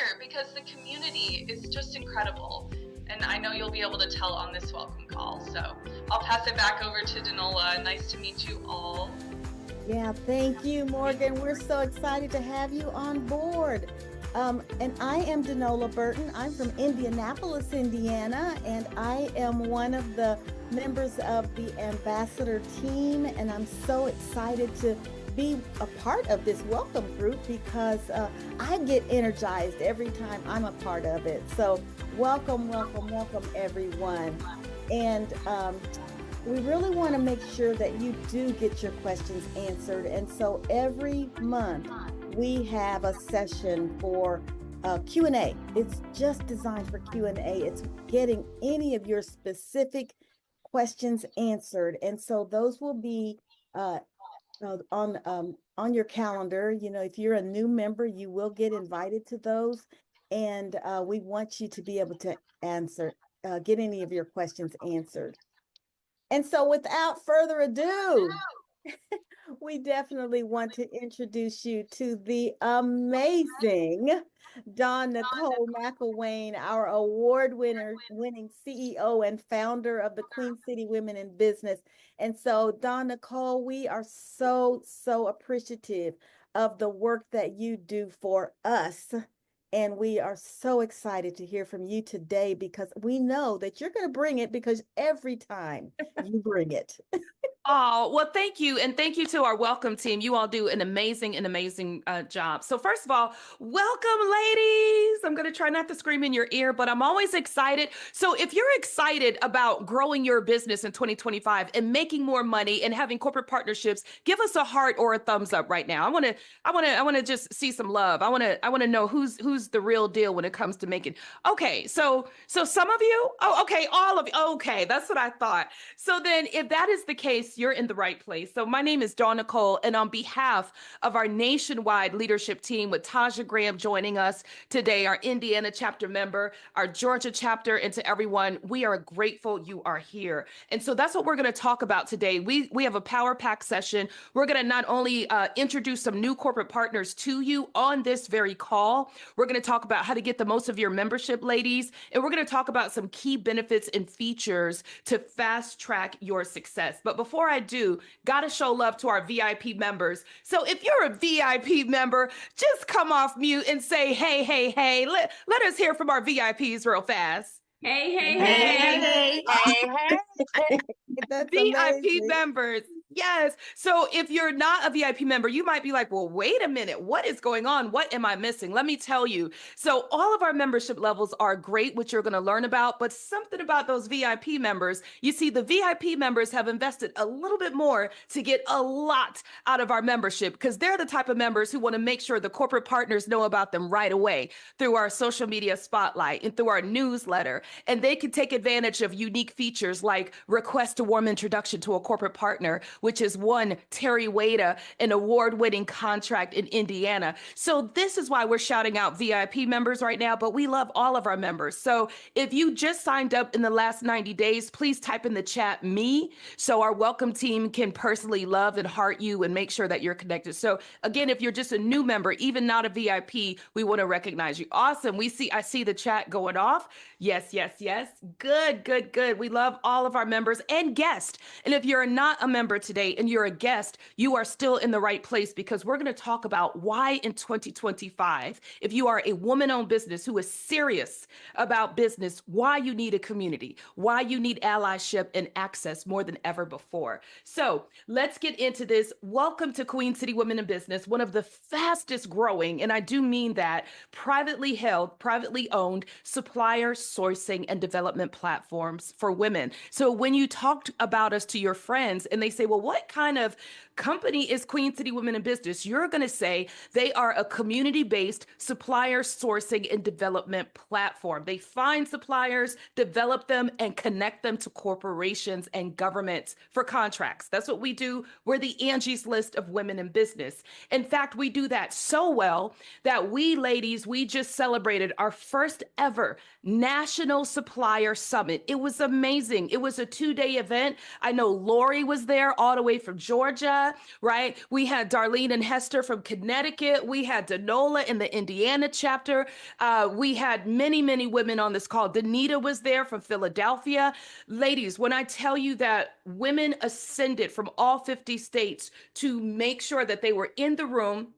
here because the community is just incredible. And I know you'll be able to tell on this welcome call. So I'll pass it back over to Danola. Nice to meet you all. Yeah, thank you, Morgan. We're so excited to have you on board. And I am Danola Burton. I'm from Indianapolis, Indiana, and I am one of the members of the ambassador team. And I'm so excited to be a part of this welcome group because I get energized every time I'm a part of it. So welcome, welcome, welcome, everyone. And we really want to make sure that you do get your questions answered. And so every month we have a session for Q&A. It's just designed for Q&A. It's getting any of your specific questions answered. And so those will be on your calendar. You know, if you're a new member, you will get invited to those. And we want you to be able to get any of your questions answered. And so without further ado, we definitely want to introduce you to the amazing Dawn Nicole McElwain, our winning CEO and founder of the Queen City Women in Business. And so, Dawn Nicole, we are so appreciative of the work that you do for us. And we are so excited to hear from you today because we know that you're going to bring it because every time you bring it. Oh, well, thank you. And thank you to our welcome team. You all do an amazing job. So first of all, welcome, ladies. I'm going to try not to scream in your ear, but I'm always excited. So if you're excited about growing your business in 2025 and making more money and having corporate partnerships, give us a heart or a thumbs up right now. I want to just see some love. I want to know who's the real deal when it comes to making. Okay. So some of you, okay. All of you. Okay. That's what I thought. So then if that is the case, you're in the right place. So my name is Dawn Nicole, and on behalf of our nationwide leadership team with Taja Graham joining us today, our Indiana chapter member, our Georgia chapter, and to everyone, we are grateful you are here. And so that's what we're going to talk about today. We have a power pack session. We're going to not only introduce some new corporate partners to you on this very call, we're going to talk about how to get the most of your membership, ladies, and we're going to talk about some key benefits and features to fast track your success. But before I do, gotta show love to our VIP members. So if you're a VIP member, just come off mute and say, hey, hey, hey. Let us hear from our VIPs real fast. Hey, hey, hey. Hey. That's VIP amazing. members. Yes. So if you're not a VIP member, you might be like, well, wait a minute. What is going on? What am I missing? Let me tell you. So all of our membership levels are great, which you're going to learn about, but something about those VIP members, you see, the VIP members have invested a little bit more to get a lot out of our membership because they're the type of members who want to make sure the corporate partners know about them right away through our social media spotlight and through our newsletter. And they can take advantage of unique features like request a warm introduction to a corporate partner, which is one Terry Wada, an award-winning contract in Indiana. So this is why we're shouting out VIP members right now, but we love all of our members. So if you just signed up in the last 90 days, please type in the chat me so our welcome team can personally love and heart you and make sure that you're connected. So again, if you're just a new member, even not a VIP, we want to recognize you. Awesome. I see the chat going off. Yes, yes, yes. Good, good, good. We love all of our members and guests. And if you're not a member today and you're a guest, you are still in the right place because we're going to talk about why in 2025, if you are a woman-owned business who is serious about business, why you need a community, why you need allyship and access more than ever before. So let's get into this. Welcome to Queen City Women in Business, one of the fastest growing, and I do mean that, privately held, privately owned supplier sourcing and development platforms for women. So when you talked about us to your friends and they say, well, what kind of company is Queen City Women in Business? You're going to say they are a community-based supplier sourcing and development platform. They find suppliers, develop them, and connect them to corporations and governments for contracts. That's what we do. We're the Angie's List of women in business. In fact, we do that so well that we just celebrated our first ever National Supplier Summit. It was amazing. It was a 2-day event. I know Lori was there all the way from Georgia. Florida, right? We had Darlene and Hester from Connecticut. We had Danola in the Indiana chapter. We had many, many women on this call. Danita was there from Philadelphia. Ladies, when I tell you that women ascended from all 50 states to make sure that they were in the room,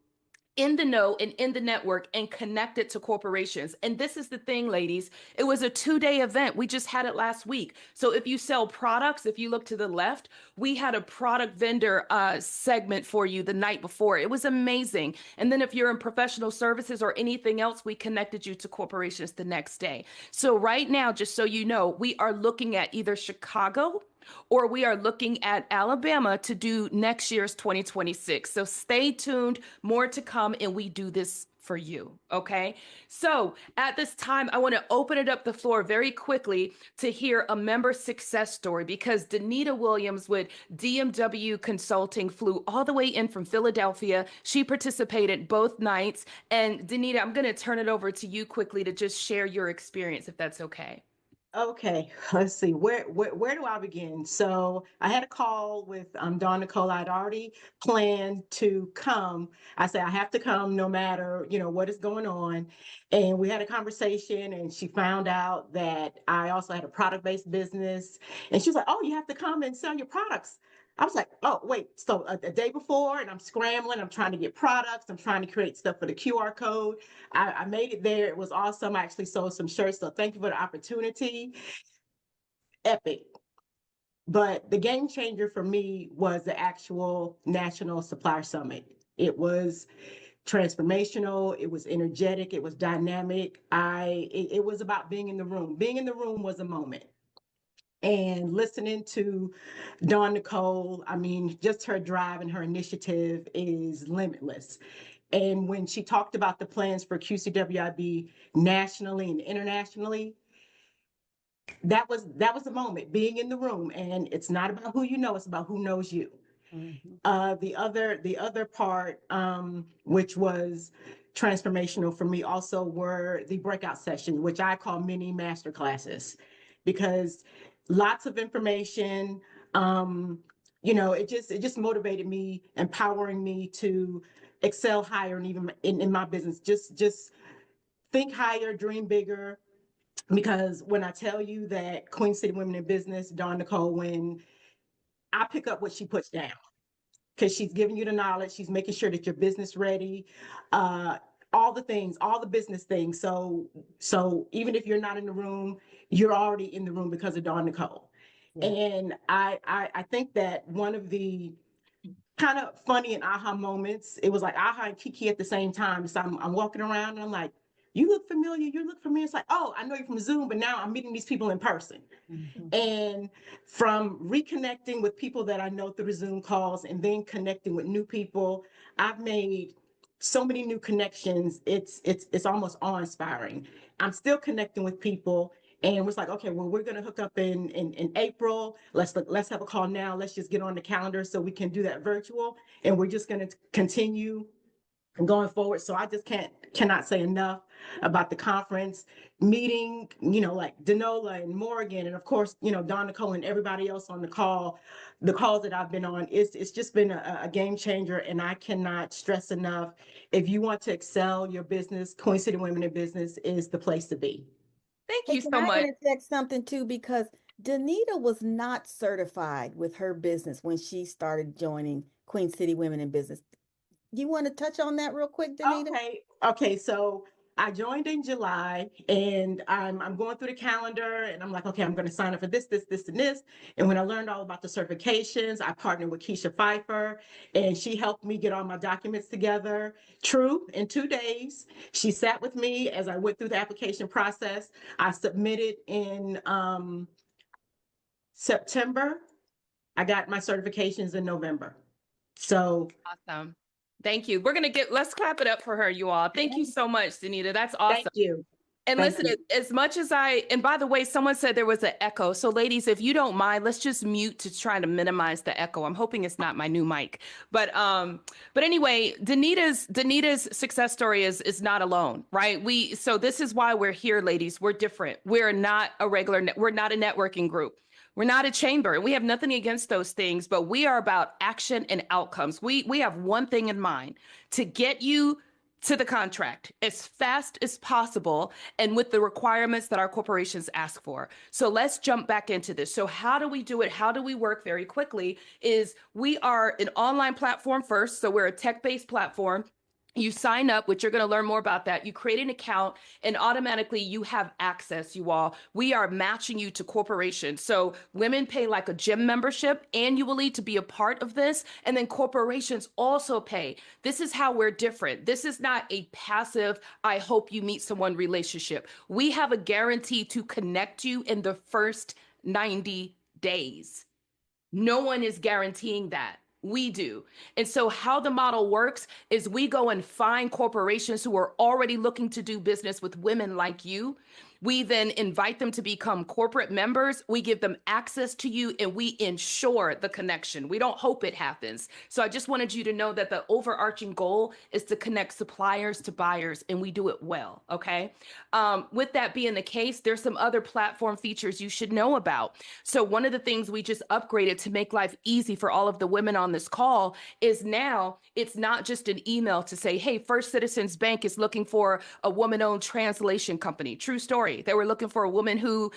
in the know, and in the network and connected to corporations. And this is the thing, ladies, it was a 2-day event. We just had it last week. So if you sell products, if you look to the left, we had a product vendor segment for you the night before. It was amazing. And then if you're in professional services or anything else, we connected you to corporations the next day. So right now, just so you know, we are looking at either Chicago or we are looking at Alabama to do next year's 2026. So stay tuned, more to come, and we do this for you, okay? So at this time, I want to open it up the floor very quickly to hear a member success story, because Danita Williams with DMW Consulting flew all the way in from Philadelphia. She participated both nights. And Danita, I'm going to turn it over to you quickly to just share your experience, if that's okay. Okay, let's see. Where do I begin? So I had a call with Dawn Nicole. I'd already planned to come. I said I have to come no matter, what is going on. And we had a conversation, and she found out that I also had a product-based business. And she was like, "Oh, you have to come and sell your products." I was like, "Oh, wait." So a day before, and I'm scrambling. I'm trying to get products. I'm trying to create stuff for the QR code. I made it there. It was awesome. I actually sold some shirts. So thank you for the opportunity. Epic. But the game changer for me was the actual National Supplier Summit. It was transformational. It was energetic. It was dynamic. It was about being in the room. Being in the room was a moment. And listening to Dawn Nicole, I mean, just her drive and her initiative is limitless. And when she talked about the plans for QCWIB nationally and internationally, that was a moment, being in the room. And it's not about who you know, it's about who knows you. Mm-hmm. The other part, which was transformational for me also, were the breakout sessions, which I call mini master classes, because lots of information, it just motivated me, empowering me to excel higher, and even in my business, just think higher, dream bigger. Because when I tell you that Queen City Women in Business, Dawn Nicole, when I pick up what she puts down, because she's giving you the knowledge, she's making sure that you're business ready, all the things, all the business things. So even if you're not in the room, you're already in the room because of Dawn Nicole. Yeah. And I think that one of the kind of funny and aha moments, it was like aha and Kiki at the same time. So I'm walking around and I'm like, "You look familiar, you look familiar." It's like, "Oh, I know you from Zoom, but now I'm meeting these people in person." Mm-hmm. And from reconnecting with people that I know through the Zoom calls and then connecting with new people, I've made so many new connections. It's almost awe-inspiring. I'm still connecting with people, and it was like, okay, well, we're going to hook up in April. Let's have a call now. Let's just get on the calendar so we can do that virtual, and we're just going to continue going forward. So I just cannot say enough about the conference, meeting, like Danola and Morgan, and of course, Dawn Nicole and everybody else on the calls that I've been on. It's just been a game changer, and I cannot stress enough. If you want to excel your business, Queen City Women in Business is the place to be. Thank you so much. Can I interject something too? Because Danita was not certified with her business when she started joining Queen City Women in Business. You want to touch on that real quick, Danita? Okay. So I joined in July, and I'm going through the calendar, and I'm like, okay, I'm going to sign up for this, and this. And when I learned all about the certifications, I partnered with Keisha Pfeiffer, and she helped me get all my documents together. True, in 2 days, she sat with me as I went through the application process. I submitted in September. I got my certifications in November. So awesome. Thank you. Let's clap it up for her, you all. Thank you so much, Danita. That's awesome. Thank you. And listen, as much as and by the way, someone said there was an echo. So ladies, if you don't mind, let's just mute to try to minimize the echo. I'm hoping it's not my new mic. But anyway, Danita's success story is not alone, right? So this is why we're here, ladies. We're different. We're not a networking group. We're not a chamber. We have nothing against those things, but we are about action and outcomes. We have one thing in mind: to get you to the contract as fast as possible and with the requirements that our corporations ask for. So let's jump back into this. So how do we do it? How do we work very quickly? Is we are an online platform first. So we're a tech-based platform. You sign up, which you're going to learn more about that. You create an account and automatically you have access, you all. We are matching you to corporations. So women pay like a gym membership annually to be a part of this. And then corporations also pay. This is how we're different. This is not a passive, I hope you meet someone relationship. We have a guarantee to connect you in the first 90 days. No one is guaranteeing that. We do. And so how the model works is we go and find corporations who are already looking to do business with women like you. We then invite them to become corporate members. We give them access to you and we ensure the connection. We don't hope it happens. So I just wanted you to know that the overarching goal is to connect suppliers to buyers, and we do it well, okay? With that being the case, there's some other platform features you should know about. So one of the things we just upgraded to make life easy for all of the women on this call is now it's not just an email to say, hey, First Citizens Bank is looking for a woman-owned translation company. True story. They were looking for a woman who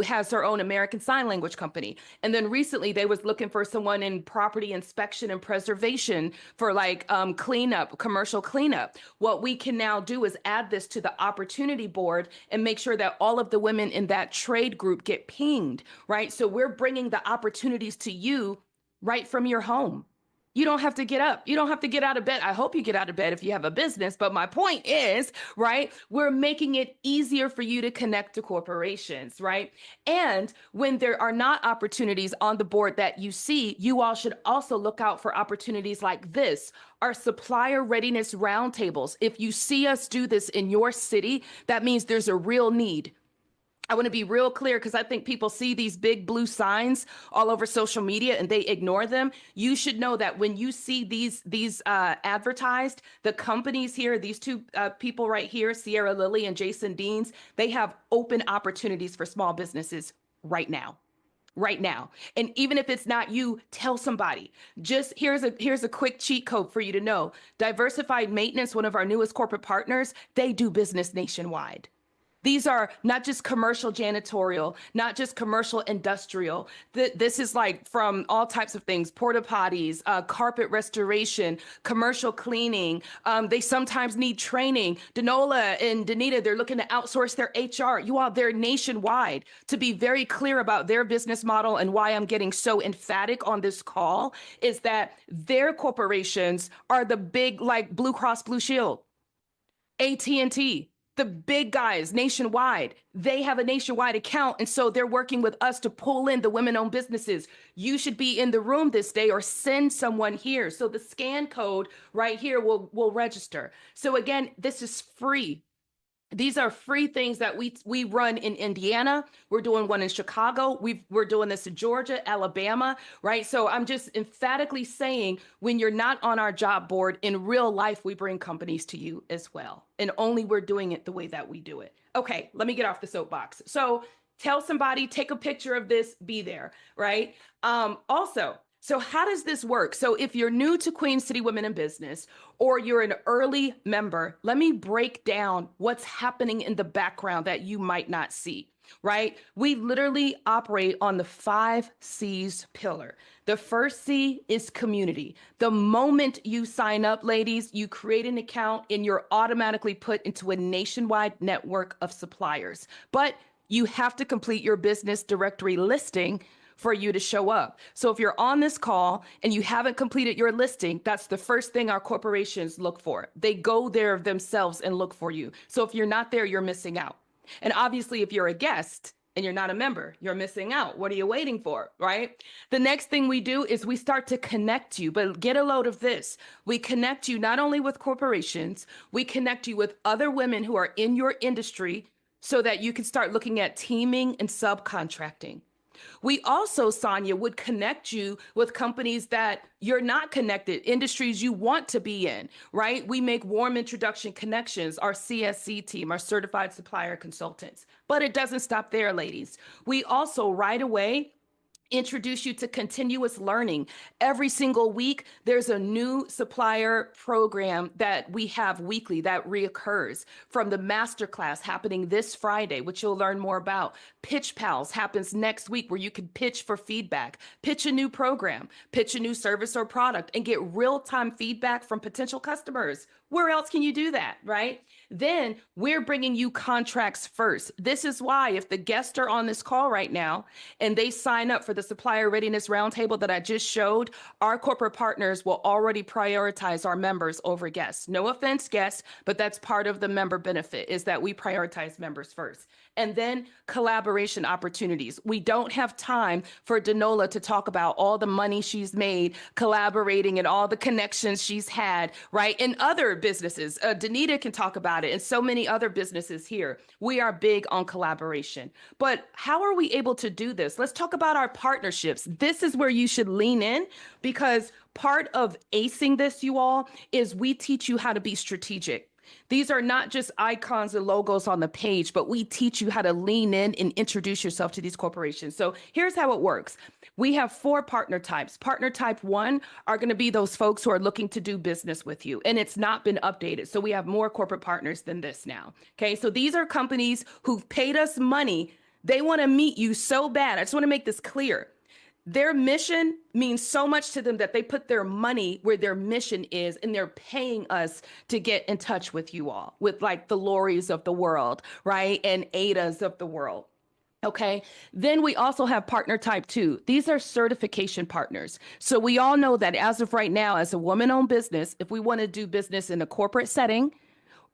has her own American Sign Language company. And then recently they was looking for someone in property inspection and preservation for like cleanup, commercial cleanup. What we can now do is add this to the opportunity board and make sure that all of the women in that trade group get pinged, right? So we're bringing the opportunities to you right from your home. You don't have to get up. You don't have to get out of bed. I hope you get out of bed if you have a business. But my point is, right, we're making it easier for you to connect to corporations, right? And when there are not opportunities on the board that you see, you all should also look out for opportunities like this, our supplier readiness roundtables. If you see us do this in your city, that means there's a real need. I want to be real clear because I think people see these big blue signs all over social media and they ignore them. You should know that when you see these advertised, the companies here, these two people right here, Sierra Lily and Jason Deans, they have open opportunities for small businesses right now. Right now. And even if it's not you, tell somebody. Just here's a quick cheat code for you to know. Diversified Maintenance, one of our newest corporate partners, they do business nationwide. These are not just commercial janitorial, not just commercial industrial. This is like from all types of things: porta potties, carpet restoration, commercial cleaning. They sometimes need training. Danola and Danita, they're looking to outsource their HR. You all, they're nationwide. To be very clear about their business model and why I'm getting so emphatic on this call is that their corporations are the big, like Blue Cross Blue Shield, AT&T, the big guys nationwide. They have a nationwide account. And so they're working with us to pull in the women-owned businesses. You should be in the room this day or send someone here. So the scan code right here will register. So again, this is free. These are free things that we run in Indiana. We're doing one in Chicago. We're doing this in Georgia, Alabama, right? So I'm just emphatically saying, when you're not on our job board, in real life, we bring companies to you as well. And only we're doing it the way that we do it. Okay, let me get off the soapbox. So tell somebody, take a picture of this, be there, right? Also, so how does this work? So if you're new to Queen City Women in Business or you're an early member, let me break down what's happening in the background that you might not see, right? We literally operate on the 5 C's pillar. The first C is community. The moment you sign up, ladies, you create an account and you're automatically put into a nationwide network of suppliers. But you have to complete your business directory listing for you to show up. So if you're on this call and you haven't completed your listing, that's the first thing our corporations look for. They go there themselves and look for you. So if you're not there, you're missing out. And obviously, if you're a guest and you're not a member, you're missing out. What are you waiting for, right? The next thing we do is we start to connect you, but get a load of this. We connect you not only with corporations, we connect you with other women who are in your industry so that you can start looking at teaming and subcontracting. We also, Sonia, would connect you with companies that you're not connected, industries you want to be in, right? We make warm introduction connections, our CSC team, our certified supplier consultants. But it doesn't stop there, ladies. We also right away introduce you to continuous learning. Every single week, there's a new supplier program that we have weekly that reoccurs, from the masterclass happening this Friday, which you'll learn more about. Pitch Pals happens next week, where you can pitch for feedback, pitch a new program, pitch a new service or product, and get real-time feedback from potential customers. Where else can you do that, right? Then we're bringing you contracts first. This is why, if the guests are on this call right now and they sign up for the supplier readiness roundtable that I just showed, our corporate partners will already prioritize our members over guests. No offense, guests, but that's part of the member benefit, is that we prioritize members first. And then collaboration opportunities. We don't have time for Danola to talk about all the money she's made collaborating and all the connections she's had, right? In other businesses, Danita can talk about it, and so many other businesses here. We are big on collaboration. But how are we able to do this? Let's talk about our partnerships. This is where you should lean in, because part of acing this, you all, is we teach you how to be strategic. These are not just icons and logos on the page, but we teach you how to lean in and introduce yourself to these corporations. So here's how it works. We have 4 partner types. Partner type 1 are going to be those folks who are looking to do business with you, and it's not been updated. So we have more corporate partners than this now. Okay, so these are companies who've paid us money. They want to meet you so bad. I just want to make this clear. Their mission means so much to them that they put their money where their mission is, and they're paying us to get in touch with you all, with like the Loris of the world, right? And Adas of the world. Okay. Then we also have partner type 2. These are certification partners. So we all know that as of right now, as a woman-owned business, if we want to do business in a corporate setting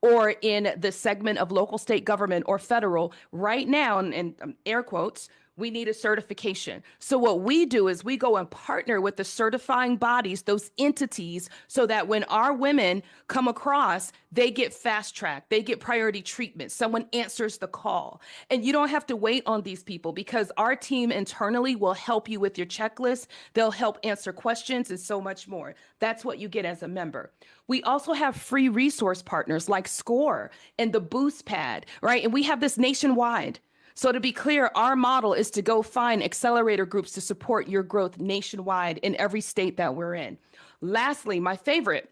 or in the segment of local, state government, or federal, right now, and air quotes, we need a certification. So what we do is we go and partner with the certifying bodies, those entities, so that when our women come across, they get fast track, they get priority treatment. Someone answers the call. And you don't have to wait on these people, because our team internally will help you with your checklist. They'll help answer questions and so much more. That's what you get as a member. We also have free resource partners like SCORE and the Boost Pad, right? And we have this nationwide. So to be clear, our model is to go find accelerator groups to support your growth nationwide in every state that we're in. Lastly, my favorite,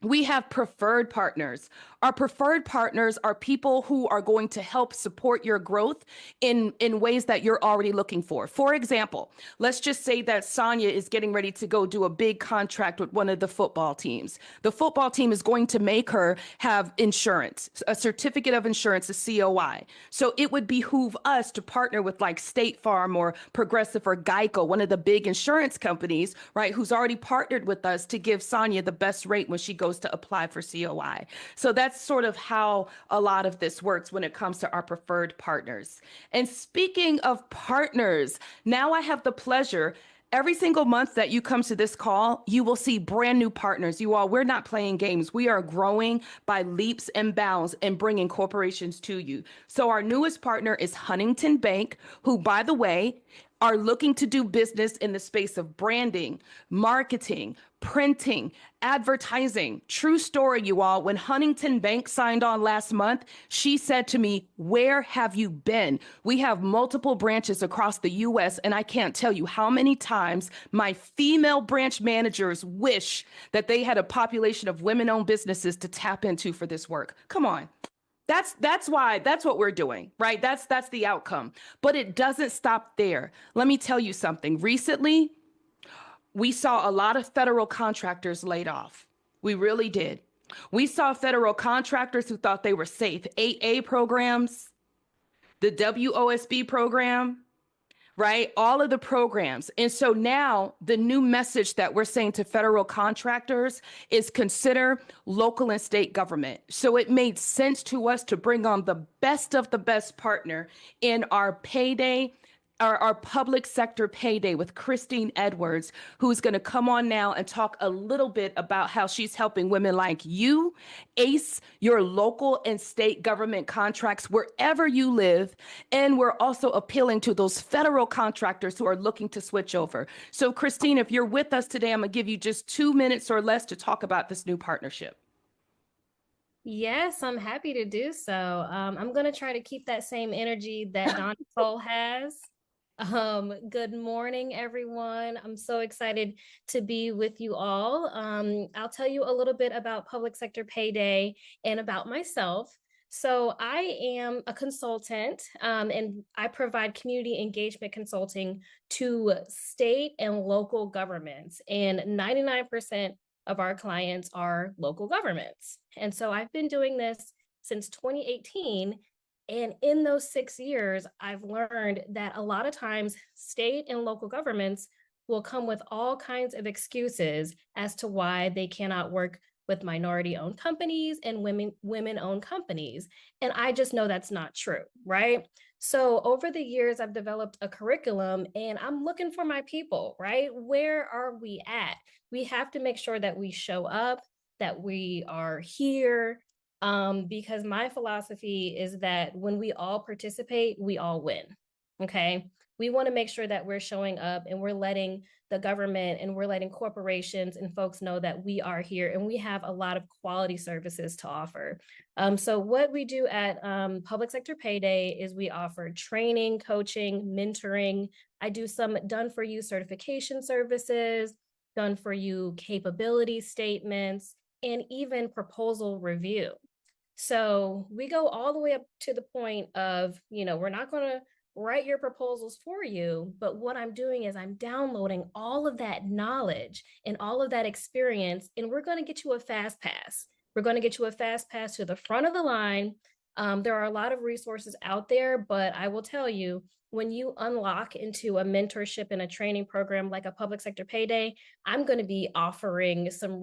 we have preferred partners. Our preferred partners are people who are going to help support your growth in ways that you're already looking for. For example, let's just say that Sonia is getting ready to go do a big contract with one of the football teams. The football team is going to make her have insurance, a certificate of insurance, a COI. So it would behoove us to partner with like State Farm or Progressive or Geico, one of the big insurance companies, right, who's already partnered with us to give Sonia the best rate when she goes to apply for COI. So that's sort of how a lot of this works when it comes to our preferred partners. And speaking of partners, now I have the pleasure, every single month that you come to this call, you will see brand new partners. You all, we're not playing games. We are growing by leaps and bounds and bringing corporations to you. So our newest partner is Huntington Bank, who, by the way, are looking to do business in the space of branding, marketing, printing, advertising. True story, you all. When Huntington Bank signed on last month, she said to me, "Where have you been? We have multiple branches across the US, and I can't tell you how many times my female branch managers wish that they had a population of women-owned businesses to tap into for this work." Come on. That's what we're doing, right? That's the outcome. But it doesn't stop there. Let me tell you something. Recently, we saw a lot of federal contractors laid off. We really did. We saw federal contractors who thought they were safe. 8A programs, the WOSB program, right? All of the programs. And so now the new message that we're saying to federal contractors is consider local and state government. So it made sense to us to bring on the best of the best partner in our payday, our public sector payday, with Christine Edwards, who's going to come on now and talk a little bit about how she's helping women like you ace your local and state government contracts wherever you live. And we're also appealing to those federal contractors who are looking to switch over. So Christine, if you're with us today, I'm going to give you just 2 minutes or less to talk about this new partnership. Yes, I'm happy to do so. I'm going to try to keep that same energy that Don Nicole has. Good morning, everyone. I'm so excited to be with you all. I'll tell you a little bit about Public Sector Payday and about myself. So, I am a consultant and I provide community engagement consulting to state and local governments, and 99% of our clients are local governments. And so, I've been doing this since 2018. And in those 6 years, I've learned that a lot of times state and local governments will come with all kinds of excuses as to why they cannot work with minority owned companies and women owned companies. And I just know that's not true, right? So over the years, I've developed a curriculum and I'm looking for my people, right? Where are we at? We have to make sure that we show up, that we are here, because my philosophy is that when we all participate, we all win. Okay. We want to make sure that we're showing up and we're letting the government and we're letting corporations and folks know that we are here and we have a lot of quality services to offer. So, what we do at Public Sector Payday is we offer training, coaching, mentoring. I do some done for you certification services, done for you capability statements, and even proposal review. So we go all the way up to the point of, we're not going to write your proposals for you, but what I'm doing is I'm downloading all of that knowledge and all of that experience, and we're going to get you a fast pass. We're going to get you a fast pass to the front of the line. There are a lot of resources out there, but I will tell you, when you unlock into a mentorship and a training program like a Public Sector Payday, I'm going to be offering some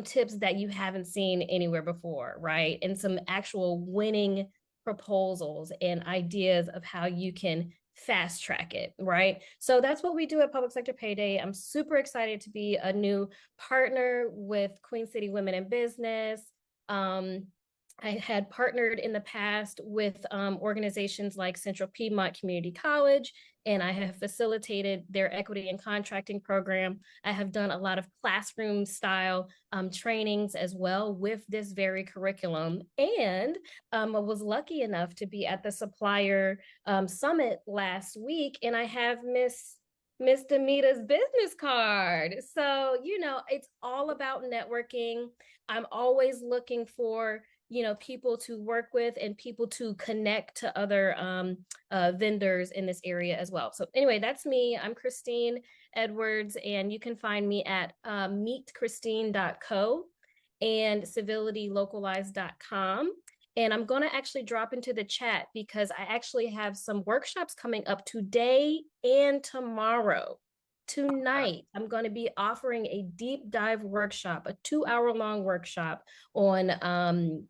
tips that you haven't seen anywhere before, right? And some actual winning proposals and ideas of how you can fast track it, right? So that's what we do at Public Sector Payday. I'm super excited to be a new partner with Queen City Women in Business. I had partnered in the past with organizations like Central Piedmont Community College, and I have facilitated their equity and contracting program. I have done a lot of classroom style trainings as well with this very curriculum. And I was lucky enough to be at the supplier summit last week, and I have Miss Demita's business card. So, it's all about networking. I'm always looking for people to work with and people to connect to other vendors in this area as well. So anyway, that's me. I'm Christine Edwards, and you can find me at meetchristine.co and civilitylocalized.com. And I'm going to actually drop into the chat because I actually have some workshops coming up today and tomorrow. Tonight, I'm going to be offering a deep dive workshop, a 2-hour long workshop on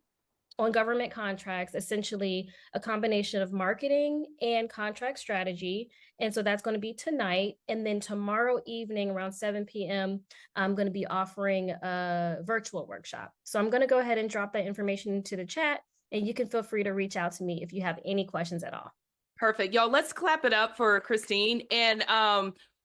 government contracts, essentially a combination of marketing and contract strategy. And so that's going to be tonight. And then tomorrow evening around 7 p.m., I'm going to be offering a virtual workshop. So I'm going to go ahead and drop that information into the chat, and you can feel free to reach out to me if you have any questions at all. Perfect. Y'all, let's clap it up for Christine. And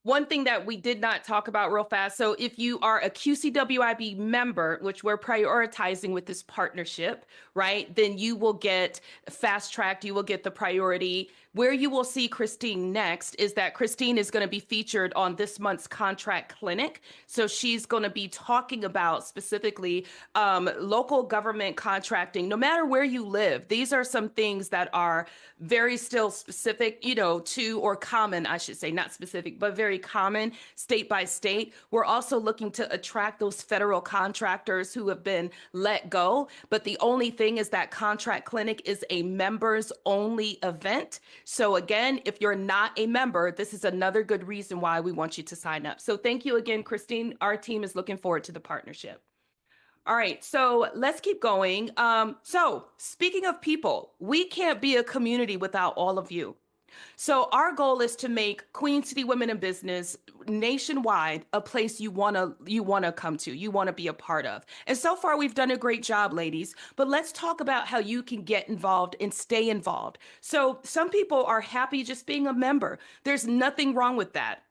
one thing that we did not talk about real fast. So if you are a QCWIB member, which we're prioritizing with this partnership, right, then you will get fast tracked. You will get the priority. Where you will see Christine next is that Christine is going to be featured on this month's contract clinic. So she's going to be talking about specifically local government contracting, no matter where you live. These are some things that are very still specific, to, or common, I should say, not specific, but very common state by state. We're also looking to attract those federal contractors who have been let go. But the only thing is that contract clinic is a members only event. So again, if you're not a member, this is another good reason why we want you to sign up. So thank you again, Christine. Our team is looking forward to the partnership. All right, so let's keep going. So speaking of people, we can't be a community without all of you. So our goal is to make Queen City Women in Business nationwide a place you want to come to, you want to be a part of. And so far we've done a great job, ladies, but let's talk about how you can get involved and stay involved. So some people are happy just being a member. There's nothing wrong with that.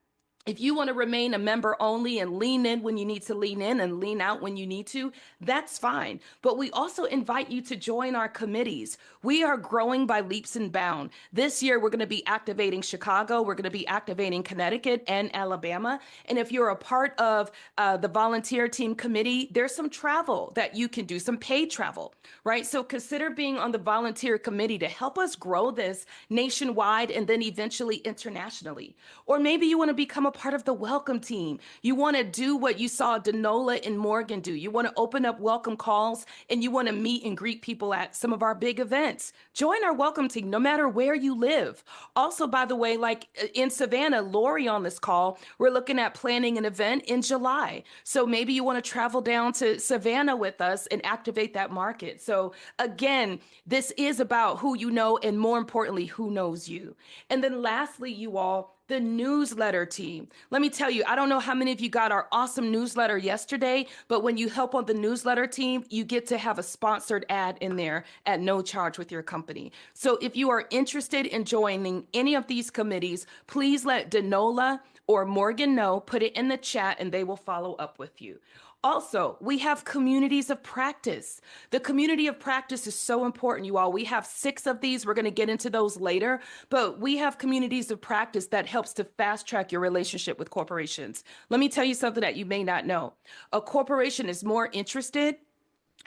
If you want to remain a member only and lean in when you need to lean in and lean out when you need to, that's fine. But we also invite you to join our committees. We are growing by leaps and bounds. This year, we're going to be activating Chicago. We're going to be activating Connecticut and Alabama. And if you're a part of the volunteer team committee, there's some travel that you can do, some paid travel, right? So consider being on the volunteer committee to help us grow this nationwide and then eventually internationally. Or maybe you want to become a part of the welcome team. You want to do what you saw Denola and Morgan do. You want to open up welcome calls and you want to meet and greet people at some of our big events. Join our welcome team no matter where you live. Also, by the way, like in Savannah, Lori on this call, we're looking at planning an event in July. So maybe you want to travel down to Savannah with us and activate that market. So again, this is about who you know and more importantly, who knows you. And then lastly, you all, the newsletter team. Let me tell you, I don't know how many of you got our awesome newsletter yesterday, but when you help on the newsletter team, you get to have a sponsored ad in there at no charge with your company. So if you are interested in joining any of these committees, please let Denola or Morgan know, put it in the chat and they will follow up with you. Also, we have communities of practice. The community of practice is so important, you all. We have 6 of these. We're going to get into those later, but we have communities of practice that helps to fast track your relationship with corporations. Let me tell you something that you may not know. A corporation is more interested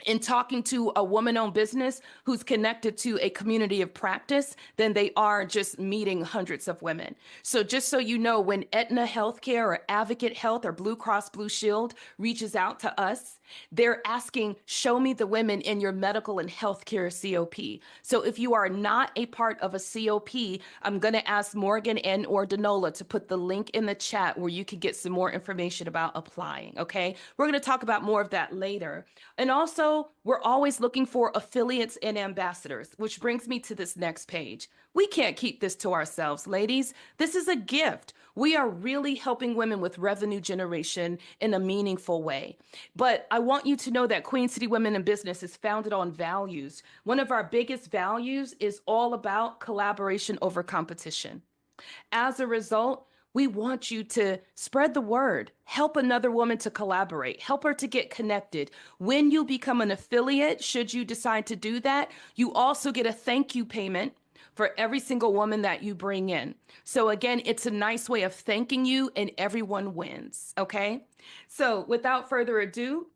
in talking to a woman-owned business who's connected to a community of practice than they are just meeting hundreds of women. So just so you know, when Aetna Healthcare or Advocate Health or Blue Cross Blue Shield reaches out to us, they're asking, show me the women in your medical and healthcare COP. So if you are not a part of a COP, I'm going to ask Morgan and or Denola to put the link in the chat where you can get some more information about applying, okay? We're going to talk about more of that later. And also, we're always looking for affiliates and ambassadors, which brings me to this next page. We can't keep this to ourselves, ladies. This is a gift. We are really helping women with revenue generation in a meaningful way. But I want you to know that Queen City Women in Business is founded on values. One of our biggest values is all about collaboration over competition. As a result, we want you to spread the word, help another woman to collaborate, help her to get connected. When you become an affiliate, should you decide to do that, you also get a thank you payment for every single woman that you bring in. So again, it's a nice way of thanking you and everyone wins, okay? So without further ado,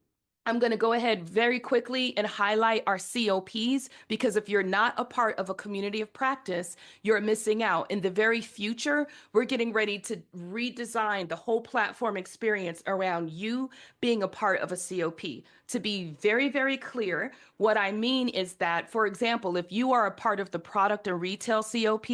I'm going to go ahead very quickly and highlight our COPs, because if you're not a part of a community of practice, you're missing out. In the very future, we're getting ready to redesign the whole platform experience around you being a part of a COP. To be very, very clear, what I mean is that, for example, if you are a part of the product and retail COP,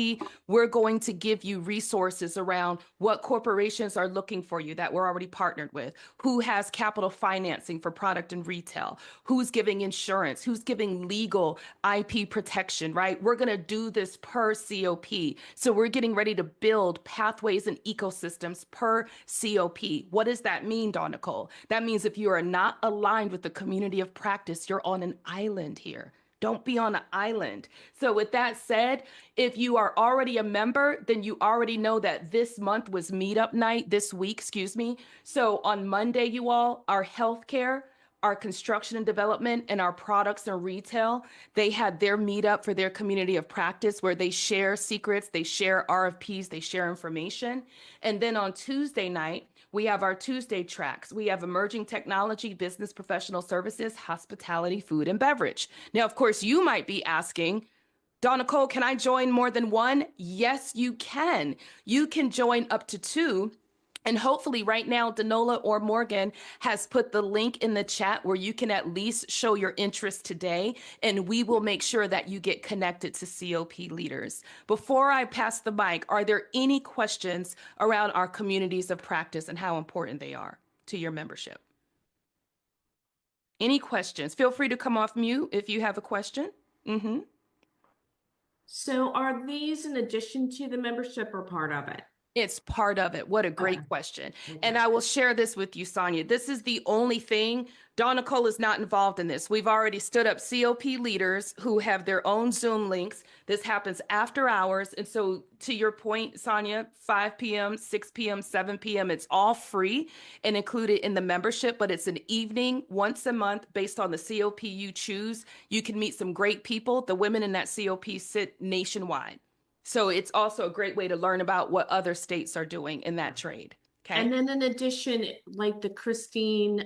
we're going to give you resources around what corporations are looking for you that we're already partnered with, who has capital financing for product and retail, who's giving insurance, who's giving legal IP protection, right? We're going to do this per COP. So we're getting ready to build pathways and ecosystems per COP. What does that mean, Dawn Nicole? That means if you are not aligned with the community of practice, you're on an island here. Don't be on an island. So with that said, if you are already a member, then you already know that this month was meetup night, this week, excuse me. So on Monday, you all, our healthcare, our construction and development, and our products and retail, they had their meetup for their community of practice where they share secrets, they share RFPs, they share information. And then on Tuesday night, we have our Tuesday tracks. We have emerging technology, business professional services, hospitality, food, and beverage. Now, of course, you might be asking, Dawn Nicole, can I join more than one? Yes, you can. You can join up to 2. And hopefully right now, Denola or Morgan has put the link in the chat where you can at least show your interest today, and we will make sure that you get connected to COP leaders. Before I pass the mic, are there any questions around our communities of practice and how important they are to your membership? Any questions? Feel free to come off mute if you have a question. So are these in addition to the membership or part of it? It's part of it. What a great Okay. question. Okay. And I will share this with you, Sonia. This is the only thing. Dawn Nicole is not involved in this. We've already stood up COP leaders who have their own Zoom links. This happens after hours. And so, to your point, Sonia, 5 p.m., 6 p.m., 7 p.m., it's all free and included in the membership, but it's an evening once a month based on the COP you choose. You can meet some great people. The women in that COP sit nationwide. So it's also a great way to learn about what other states are doing in that trade. Okay. And then in addition, like the Christine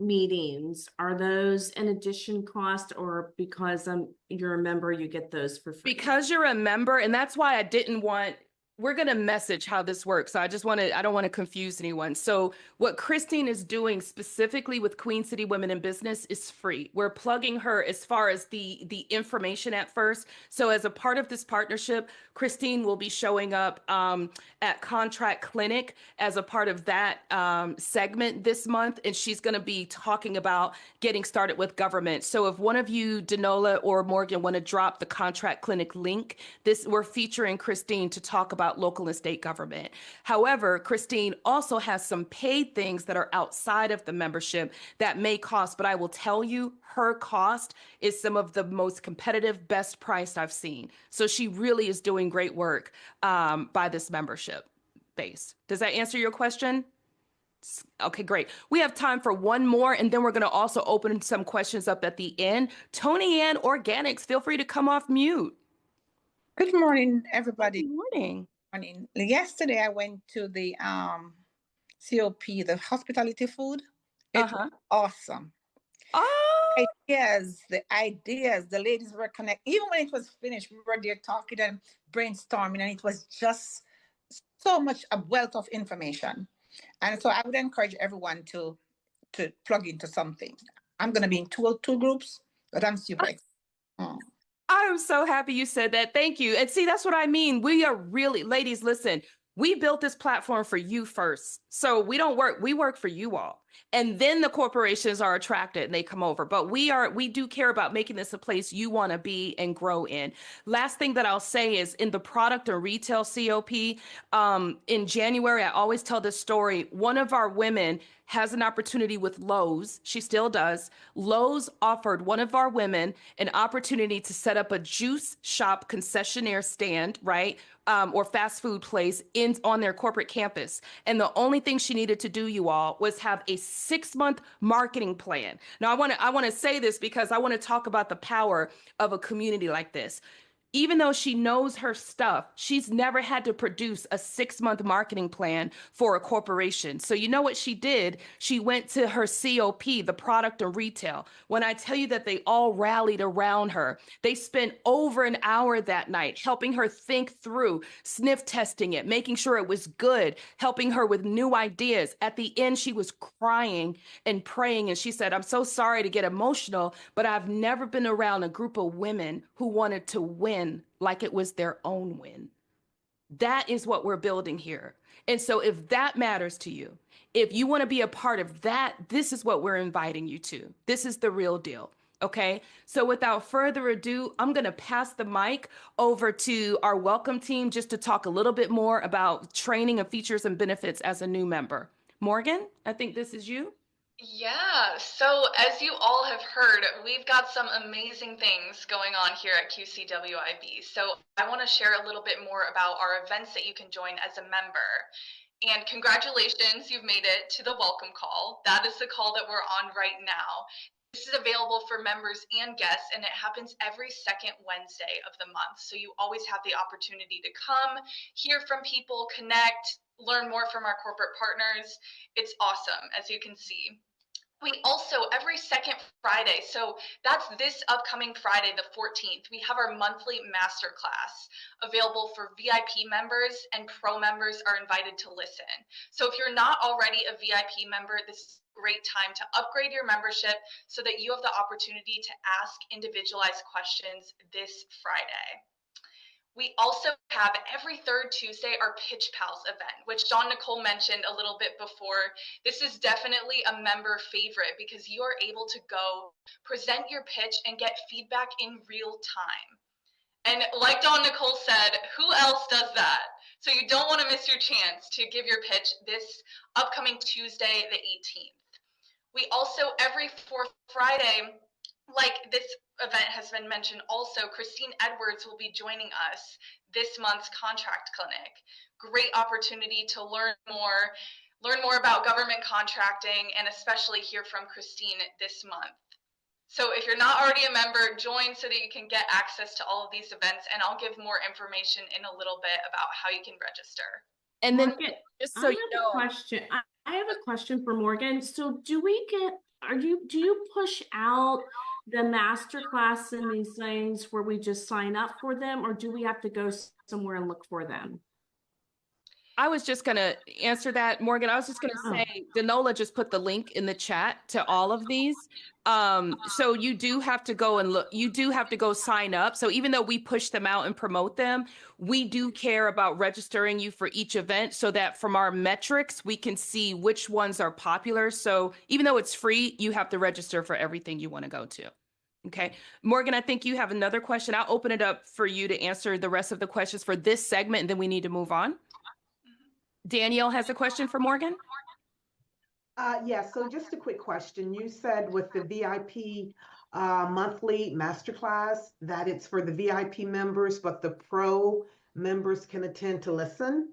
meetings, are those an addition cost, or because you're a member, you get those for free? Because you're a member, and that's why I didn't want, we're going to message how this works. So I don't want to confuse anyone. So what Christine is doing specifically with Queen City Women in Business is free. We're plugging her as far as the information at first. So as a part of this partnership, Christine will be showing up at Contract Clinic as a part of that segment this month. And she's going to be talking about getting started with government. So if one of you, Danola or Morgan, want to drop the Contract Clinic link, we're featuring Christine to talk about local and state government. However, Christine also has some paid things that are outside of the membership that may cost, but I will tell you, her cost is some of the most competitive, best priced I've seen. So she really is doing great work by this membership base. Does that answer your question? Okay, great. We have time for one more, and then we're going to also open some questions up at the end. Tony Ann Organics, feel free to come off mute. Good morning, everybody. Good morning. Morning. Yesterday, I went to the COP, the hospitality food. It was awesome. Oh, The ideas, the ladies were connected. Even when it was finished, we were there talking and brainstorming, and it was just so much a wealth of information. And so I would encourage everyone to plug into something. I'm going to be in two groups, but I'm super excited. I'm so happy you said that. Thank you. And see, that's what I mean. We are really, ladies, listen, we built this platform for you first. So we work for you all. And then the corporations are attracted and they come over. But we do care about making this a place you want to be and grow in. Last thing that I'll say is in the product and retail COP, in January, I always tell this story. One of our women has an opportunity with Lowe's. She still does. Lowe's offered one of our women an opportunity to set up a juice shop concessionaire stand, right? Or fast food place on their corporate campus. And the only thing she needed to do, you all, was have a 6-month marketing plan. Now, I want to say this because I want to talk about the power of a community like this. Even though she knows her stuff, she's never had to produce a 6-month marketing plan for a corporation. So you know what she did? She went to her COP, the product and retail. When I tell you that they all rallied around her, they spent over an hour that night helping her think through, sniff testing it, making sure it was good, helping her with new ideas. At the end, she was crying and praying. And she said, I'm so sorry to get emotional, but I've never been around a group of women who wanted to win like it was their own win. That is what we're building here. And so if that matters to you, if you want to be a part of that, this is what we're inviting you to. This is the real deal. Okay. So without further ado, I'm going to pass the mic over to our welcome team just to talk a little bit more about training and features and benefits as a new member. Morgan, I think this is you. Yeah, so as you all have heard, we've got some amazing things going on here at QCWIB. So I want to share a little bit more about our events that you can join as a member. And congratulations, you've made it to the welcome call. That is the call that we're on right now. This is available for members and guests, and it happens every second Wednesday of the month. So you always have the opportunity to come, hear from people, connect, learn more from our corporate partners. It's awesome, as you can see. We also, every second Friday, so that's this upcoming Friday, the 14th, we have our monthly masterclass available for VIP members, and pro members are invited to listen. So if you're not already a VIP member, this is a great time to upgrade your membership so that you have the opportunity to ask individualized questions this Friday. We also have every third Tuesday our Pitch Pals event, which Dawn Nicole mentioned a little bit before. This is definitely a member favorite because you are able to go present your pitch and get feedback in real time. And like Dawn Nicole said, who else does that? So you don't want to miss your chance to give your pitch this upcoming Tuesday, the 18th. We also, every fourth Friday, like this event has been mentioned also, Christine Edwards will be joining us this month's contract clinic. Great opportunity to learn more about government contracting, and especially hear from Christine this month. So if you're not already a member, join so that you can get access to all of these events, and I'll give more information in a little bit about how you can register. And then Morgan, just I so have you a know, question. I have a question for Morgan. So do you push out the master class and these things where we just sign up for them, or do we have to go somewhere and look for them? I was just going to answer that, Morgan. I was just going to say, Danola just put the link in the chat to all of these. So you do have to go and look, you do have to go sign up. So even though we push them out and promote them, we do care about registering you for each event so that from our metrics, we can see which ones are popular. So even though it's free, you have to register for everything you want to go to. Okay. Morgan, I think you have another question. I'll open it up for you to answer the rest of the questions for this segment, and then we need to move on. Danielle has a question for Morgan. Yes, so just a quick question. You said with the VIP monthly masterclass that it's for the VIP members, but the pro members can attend to listen?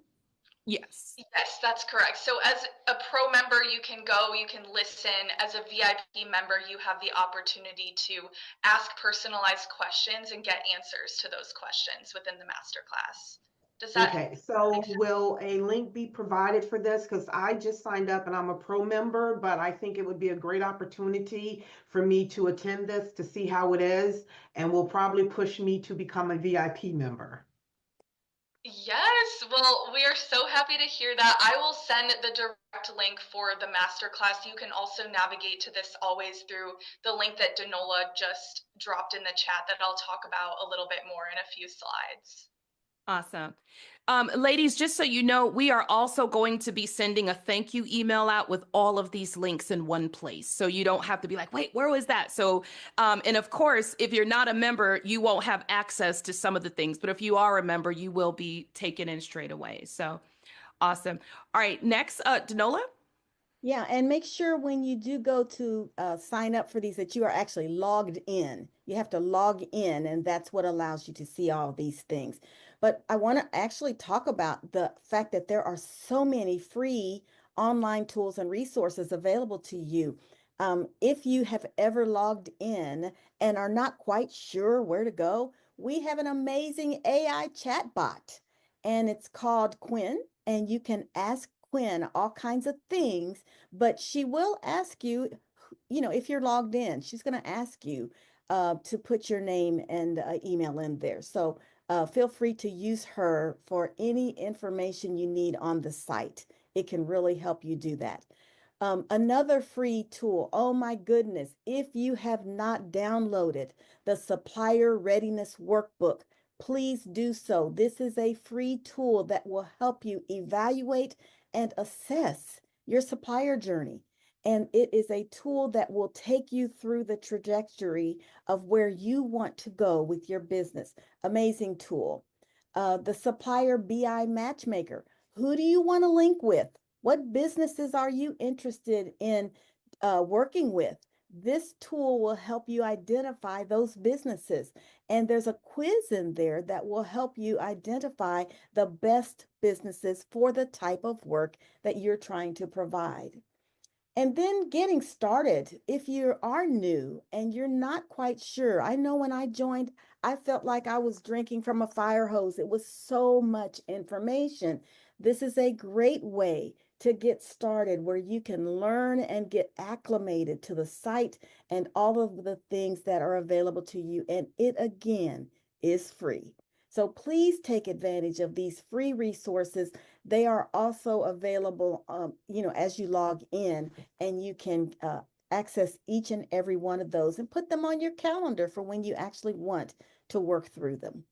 Yes. Yes, that's correct. So as a pro member, you can go, you can listen. As a VIP member, you have the opportunity to ask personalized questions and get answers to those questions within the masterclass. Does that Okay, so will a link be provided for this? Because I just signed up and I'm a pro member, but I think it would be a great opportunity for me to attend this to see how it is, and will probably push me to become a VIP member. Yes, well, we are so happy to hear that. I will send the direct link for the masterclass. You can also navigate to this always through the link that Danola just dropped in the chat that I'll talk about a little bit more in a few slides. Awesome. Ladies, just so you know, we are also going to be sending a thank you email out with all of these links in one place. So you don't have to be like, wait, where was that? So, and of course, if you're not a member, you won't have access to some of the things. But if you are a member, you will be taken in straight away. So awesome. All right, next, Danola. Yeah, and make sure when you do go to sign up for these that you are actually logged in. You have to log in, and that's what allows you to see all these things. But I want to actually talk about the fact that there are so many free online tools and resources available to you. If you have ever logged in and are not quite sure where to go, we have an amazing AI chatbot, and it's called Quinn, and you can ask Quinn all kinds of things, but she will ask you, if you're logged in, she's going to ask you to put your name and email in there. So feel free to use her for any information you need on the site. It can really help you do that. Another free tool, oh my goodness, if you have not downloaded the Supplier Readiness Workbook, please do so. This is a free tool that will help you evaluate and assess your supplier journey. And it is a tool that will take you through the trajectory of where you want to go with your business. Amazing tool. The Supplier BI Matchmaker. Who do you want to link with? What businesses are you interested in working with? This tool will help you identify those businesses. And there's a quiz in there that will help you identify the best businesses for the type of work that you're trying to provide. And then getting started, if you are new and you're not quite sure. I know when I joined, I felt like I was drinking from a fire hose. It was so much information. This is a great way to get started where you can learn and get acclimated to the site and all of the things that are available to you. And it again is free. So please take advantage of these free resources. They are also available, as you log in, and you can access each and every one of those and put them on your calendar for when you actually want to work through them.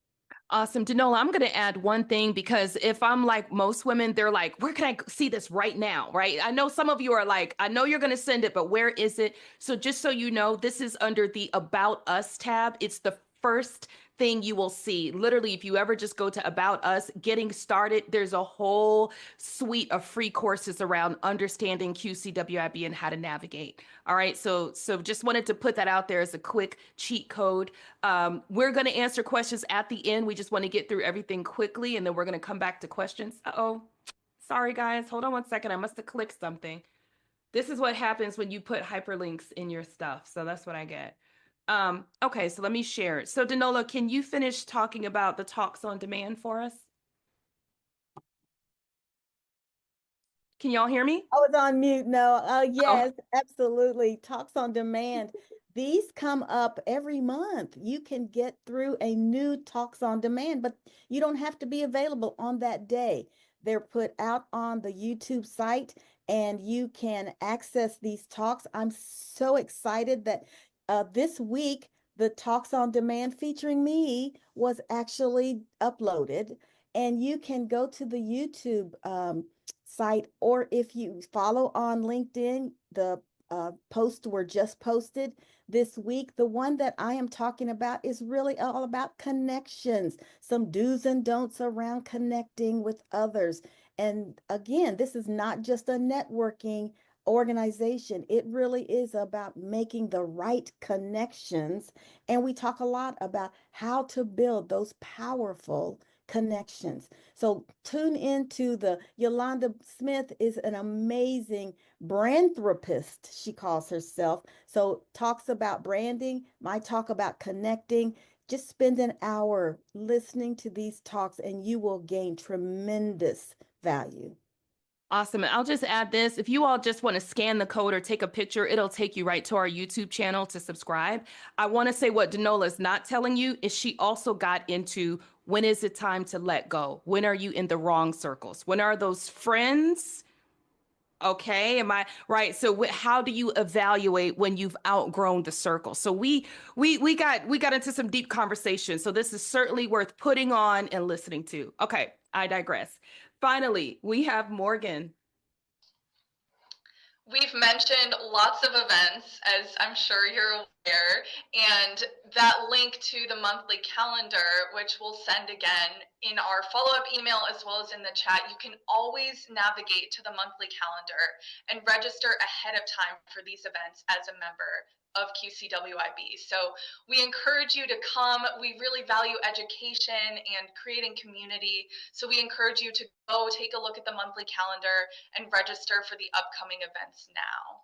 Awesome. Danola, I'm going to add one thing, because if I'm like most women, they're like, where can I see this right now? Right. I know some of you are like, I know you're going to send it, but where is it? So just so you know, this is under the About Us tab. It's the first thing you will see. Literally, if you ever just go to About Us, Getting Started, there's a whole suite of free courses around understanding QCWIB and how to navigate. All right, so just wanted to put that out there as a quick cheat code. We're going to answer questions at the end. We just want to get through everything quickly, and then we're going to come back to questions. Uh-oh. Sorry, guys. Hold on one second. I must have clicked something. This is what happens when you put hyperlinks in your stuff. So that's what I get. Okay, so let me share it. So Danola, can you finish talking about the talks on demand for us? Can y'all hear me? I was on mute. No, Oh. yes, absolutely. Talks on demand. These come up every month. You can get through a new Talks on Demand, but you don't have to be available on that day. They're put out on the YouTube site and you can access these talks. I'm so excited that this week the Talks on Demand featuring me was actually uploaded, and you can go to the YouTube site, or if you follow on LinkedIn, the posts were just posted this week. The one that I am talking about is really all about connections, some do's and don'ts around connecting with others. And again, this is not just a networking organization. It really is about making the right connections. And we talk a lot about how to build those powerful connections. So tune into the Yolanda Smith is an amazing brandtherapist, she calls herself. So talks about branding, my talk about connecting. Just spend an hour listening to these talks and you will gain tremendous value. Awesome. And I'll just add this. If you all just want to scan the code or take a picture, it'll take you right to our YouTube channel to subscribe. I want to say what Danola is not telling you is she also got into when is it time to let go? When are you in the wrong circles? When are those friends? Okay, am I right? So how do you evaluate when you've outgrown the circle? So we got into some deep conversation. So this is certainly worth putting on and listening to. Okay, I digress. Finally, we have Morgan. We've mentioned lots of events, as I'm sure you're aware, and that link to the monthly calendar, which we'll send again in our follow-up email as well as in the chat, you can always navigate to the monthly calendar and register ahead of time for these events as a member of QCWIB. So we encourage you to come. We really value education and creating community. So we encourage you to go take a look at the monthly calendar and register for the upcoming events now.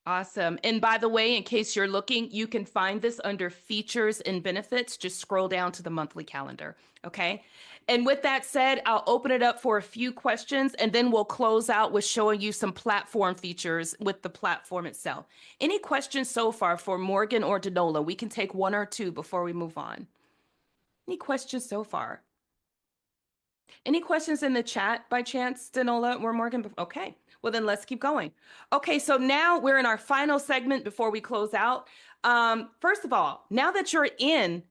Awesome. And by the way, in case you're looking, you can find this under features and benefits. Just scroll down to the monthly calendar. Okay. And with that said, I'll open it up for a few questions and then we'll close out with showing you some platform features with the platform itself. Any questions so far for Morgan or Danola? We can take one or two before we move on. Any questions so far? Any questions in the chat by chance, Danola or Morgan? Okay, well then let's keep going. Okay, so now we're in our final segment before we close out. First of all, now that you're in,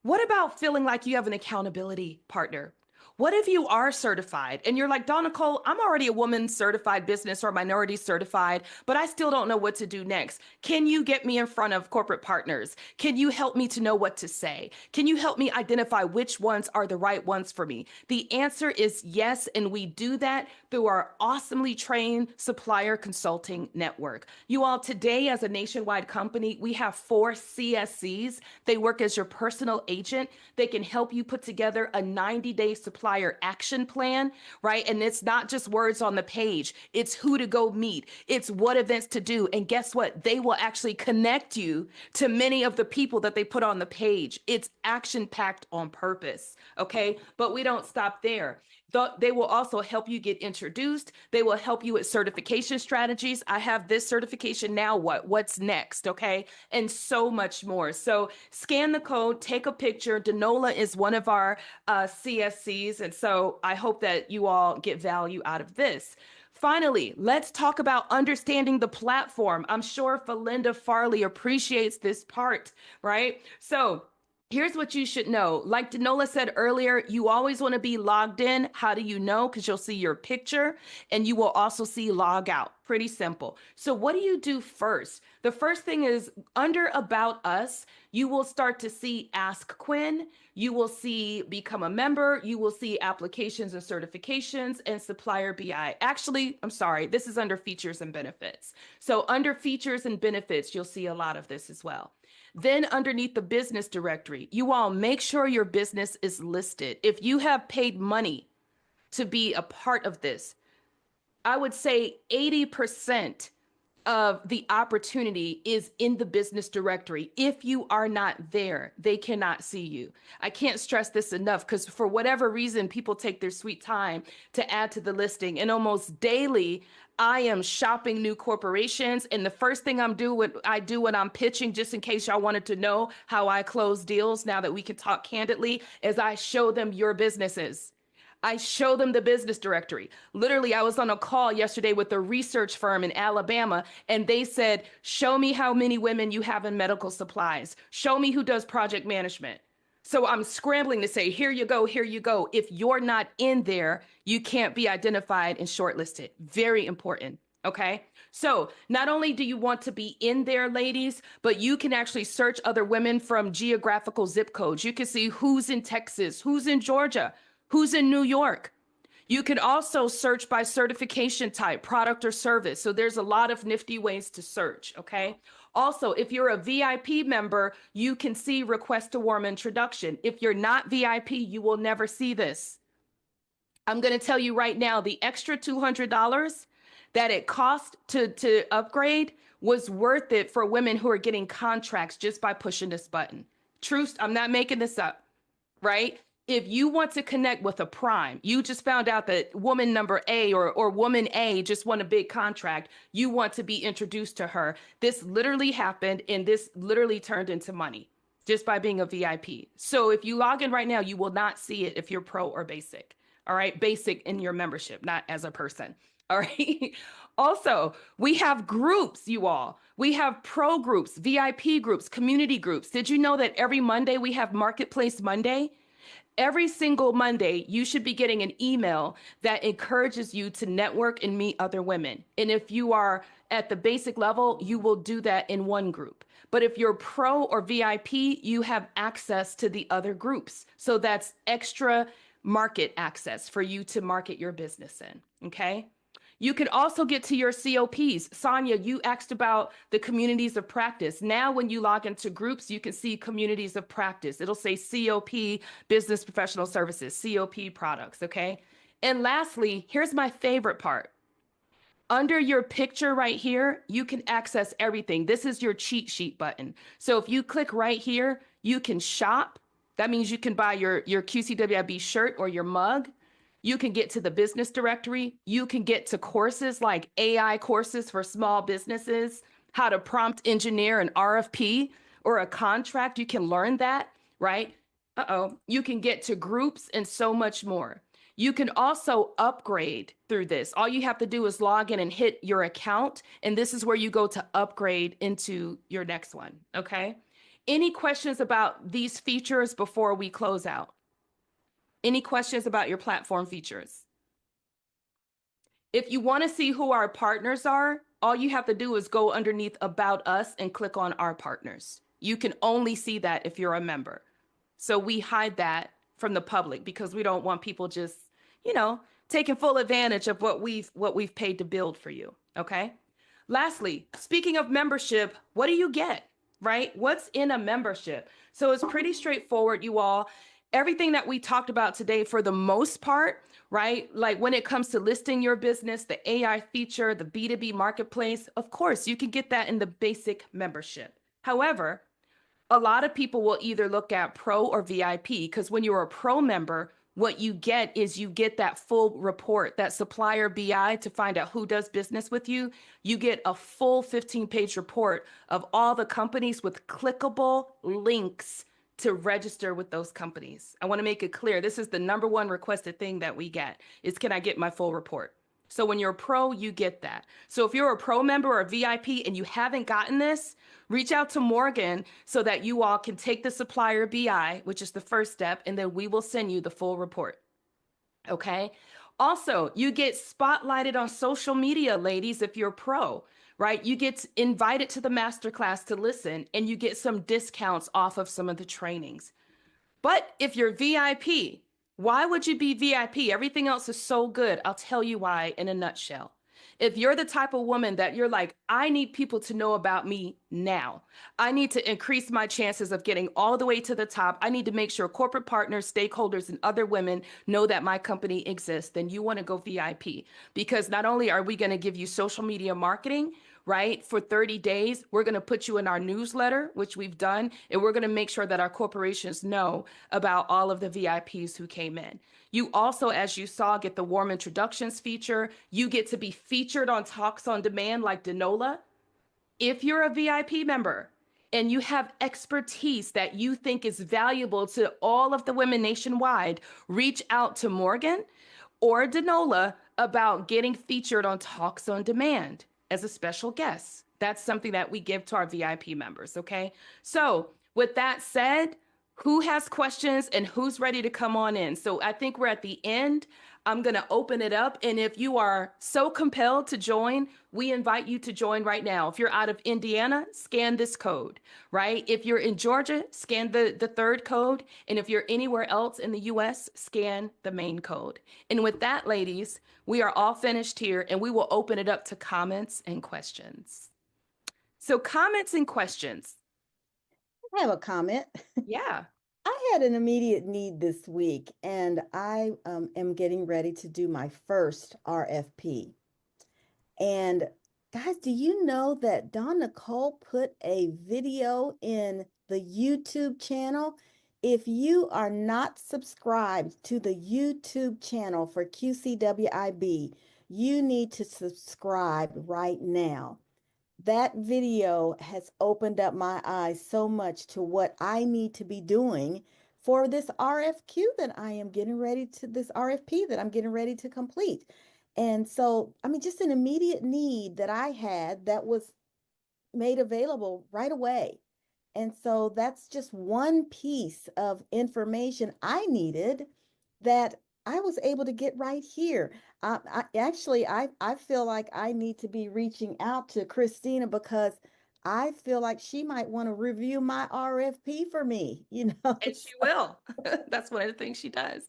what about feeling like you have an accountability partner? What if you are certified and you're like, Dawn Nicole, I'm already a woman certified business or minority certified, but I still don't know what to do next. Can you get me in front of corporate partners? Can you help me to know what to say? Can you help me identify which ones are the right ones for me? The answer is yes, and we do that through our awesomely trained supplier consulting network. You all, today as a nationwide company, we have 4 CSCs. They work as your personal agent. They can help you put together a 90-day supplier action plan, right? And it's not just words on the page. It's who to go meet. It's what events to do. And guess what? They will actually connect you to many of the people that they put on the page. It's action-packed on purpose, okay? But we don't stop there. They will also help you get introduced. They will help you with certification strategies. I have this certification now. What's next? Okay. And so much more. So scan the code, take a picture. Danola is one of our CSCs. And so I hope that you all get value out of this. Finally, let's talk about understanding the platform. I'm sure Felinda Farley appreciates this part, right? So Here's what you should know. Like Danola said earlier, you always want to be logged in. How do you know? Because you'll see your picture and you will also see log out. Pretty simple. So what do you do first? The first thing is under About Us, you will start to see Ask Quinn. You will see Become a Member. You will see Applications and Certifications and Supplier BI. Actually, I'm sorry, this is under Features and Benefits. So under Features and Benefits, you'll see a lot of this as well. Then underneath the business directory, you all make sure your business is listed. If you have paid money to be a part of this, I would say 80% of the opportunity is in the business directory. If you are not there, they cannot see you. I can't stress this enough because for whatever reason, people take their sweet time to add to the listing. And almost daily, I am shopping new corporations. And the first thing I do when I'm pitching, just in case y'all wanted to know how I close deals now that we can talk candidly, is I show them your businesses. I show them the business directory. Literally, I was on a call yesterday with a research firm in Alabama, and they said, show me how many women you have in medical supplies. Show me who does project management. So I'm scrambling to say, here you go, here you go. If you're not in there, you can't be identified and shortlisted. Very important, okay? So not only do you want to be in there, ladies, but you can actually search other women from geographical zip codes. You can see who's in Texas, who's in Georgia, who's in New York. You can also search by certification type, product or service. So there's a lot of nifty ways to search, okay? Also, if you're a VIP member, you can see request a warm introduction. If you're not VIP, you will never see this. I'm going to tell you right now, the extra $200 that it cost to upgrade was worth it for women who are getting contracts just by pushing this button. Truth, I'm not making this up, right? If you want to connect with a prime, you just found out that woman number A or woman A just won a big contract. You want to be introduced to her. This literally happened and this literally turned into money just by being a VIP. So if you log in right now, you will not see it if you're pro or basic. All right. Basic in your membership, not as a person. All right. Also, we have groups, you all. We have pro groups, VIP groups, community groups. Did you know that every Monday we have Marketplace Monday? Every single Monday, you should be getting an email that encourages you to network and meet other women. And if you are at the basic level, you will do that in one group. But if you're pro or VIP, you have access to the other groups. So that's extra market access for you to market your business in, okay? You can also get to your COPs. Sonia, you asked about the communities of practice. Now, when you log into groups, you can see communities of practice. It'll say COP, business professional services, COP products, okay? And lastly, here's my favorite part. Under your picture right here, you can access everything. This is your cheat sheet button. So if you click right here, you can shop. That means you can buy your QCWIB shirt or your mug. You can get to the business directory. You can get to courses like AI courses for small businesses, how to prompt engineer an RFP or a contract. You can learn that, right? You can get to groups and so much more. You can also upgrade through this. All you have to do is log in and hit your account. And this is where you go to upgrade into your next one, okay? Any questions about these features before we close out? Any questions about your platform features? If you want to see who our partners are, all you have to do is go underneath About Us and click on Our Partners. You can only see that if you're a member. So we hide that from the public because we don't want people just, taking full advantage of what we've paid to build for you, okay? Lastly, speaking of membership, what do you get, right? What's in a membership? So it's pretty straightforward, you all. Everything that we talked about today, for the most part, right? Like when it comes to listing your business, the AI feature, the B2B marketplace, of course, you can get that in the basic membership. However, a lot of people will either look at pro or VIP because when you're a pro member, what you get is you get that full report, that supplier BI to find out who does business with you. You get a full 15-page report of all the companies with clickable links to register with those companies. I want to make it clear, this is the number one requested thing that we get is, can I get my full report? So when you're a pro, you get that. So if you're a pro member or a VIP and you haven't gotten this, reach out to Morgan so that you all can take the supplier BI, which is the first step, and then we will send you the full report. Okay. Also, you get spotlighted on social media, ladies, if you're pro, right? You get invited to the masterclass to listen, and you get some discounts off of some of the trainings. But if you're VIP, why would you be VIP? Everything else is so good. I'll tell you why in a nutshell. If you're the type of woman that you're like, I need people to know about me now. I need to increase my chances of getting all the way to the top. I need to make sure corporate partners, stakeholders, and other women know that my company exists. Then you want to go VIP, because not only are we going to give you social media marketing, right? For 30 days, we're going to put you in our newsletter, which we've done, and we're going to make sure that our corporations know about all of the VIPs who came in. You also, as you saw, get the warm introductions feature. You get to be featured on Talks on Demand like Danola. If you're a VIP member and you have expertise that you think is valuable to all of the women nationwide, reach out to Morgan or Danola about getting featured on Talks on Demand as a special guest. That's something that we give to our VIP members, okay? So with that said, who has questions and who's ready to come on in? So I think we're at the end. I'm going to open it up. And if you are so compelled to join, we invite you to join right now. If you're out of Indiana, scan this code, right? If you're in Georgia, scan the third code. And if you're anywhere else in the US, scan the main code. And with that, ladies, we are all finished here, and we will open it up to comments and questions. So comments and questions. I have a comment. Yeah. I had an immediate need this week, and I am getting ready to do my first RFP. And guys, do you know that Dawn Nicole put a video in the YouTube channel? If you are not subscribed to the YouTube channel for QCWIB, you need to subscribe right now. That video has opened up my eyes so much to what I need to be doing for this RFQ that I am getting ready to, this RFP that I'm getting ready to complete. And so, I mean, just an immediate need that I had that was made available right away. And so that's just one piece of information I needed that I was able to get right here. I feel like I need to be reaching out to Christina because I feel like she might want to review my RFP for me, you know. And she will. That's one of the things she does.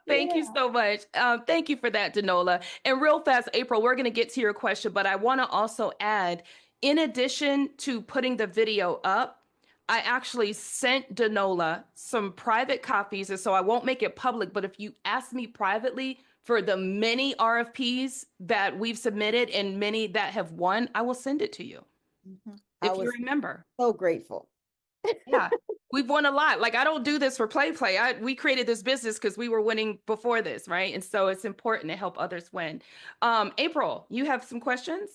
Thank you Yeah. so much. Thank you for that, Danola. And real fast, April, we're going to get to your question, but I want to also add, in addition to putting the video up, I actually sent Danola some private copies. And so I won't make it public, but if you ask me privately for the many RFPs that we've submitted and many that have won, I will send it to you. I If you was remember. so grateful. Yeah, we've won a lot. Like, I don't do this for play. We created this business because we were winning before this, right? And so it's important to help others win. April, you have some questions?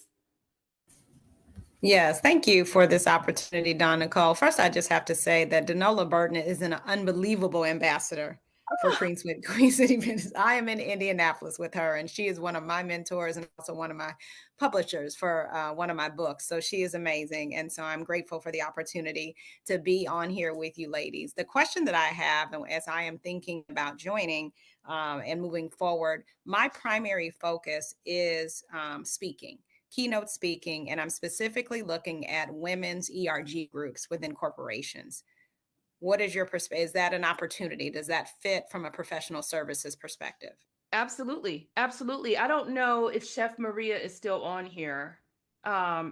Yes, thank you for this opportunity, Don Nicole. First, I just have to say that Danola Burton is an unbelievable ambassador for Queen City Business. I am in Indianapolis with her, and she is one of my mentors and also one of my publishers for one of my books. So she is amazing. And so I'm grateful for the opportunity to be on here with you ladies. The question that I have, and as I am thinking about joining and moving forward, my primary focus is speaking. Keynote speaking, and I'm specifically looking at women's ERG groups within corporations. What is your perspective? Is that an opportunity? Does that fit from a professional services perspective? Absolutely. Absolutely. I don't know if Chef Maria is still on here.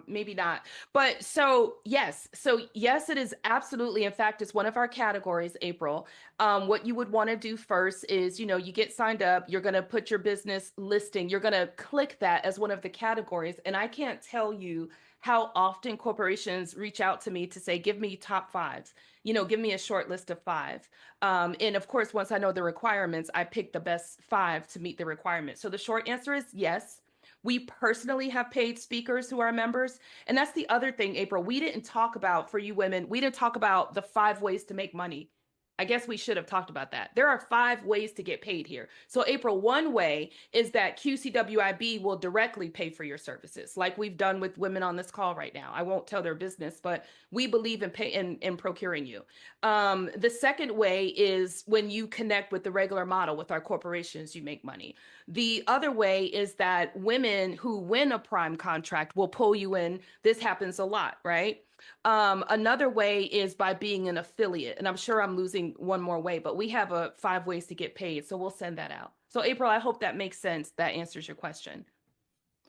Maybe not. But so yes, it is absolutely. In fact, it's one of our categories, April. What you would want to do first is, you get signed up, you're going to put your business listing, you're going to click that as one of the categories. And I can't tell you how often corporations reach out to me to say, give me top fives, give me a short list of five. And of course, once I know the requirements, I pick the best five to meet the requirements. So the short answer is yes. We personally have paid speakers who are members. And that's the other thing, April, we didn't talk about, for you women, we didn't talk about the 5 ways to make money. I guess we should have talked about that. There are 5 ways to get paid here. So April, one way is that QCWIB will directly pay for your services, like we've done with women on this call right now. I won't tell their business, but we believe in procuring you. The second way is when you connect with the regular model with our corporations, you make money. The other way is that women who win a prime contract will pull you in. This happens a lot, right? Another way is by being an affiliate. And I'm sure I'm losing one more way, but we have 5 ways to get paid. So we'll send that out. So April, I hope that makes sense. That answers your question.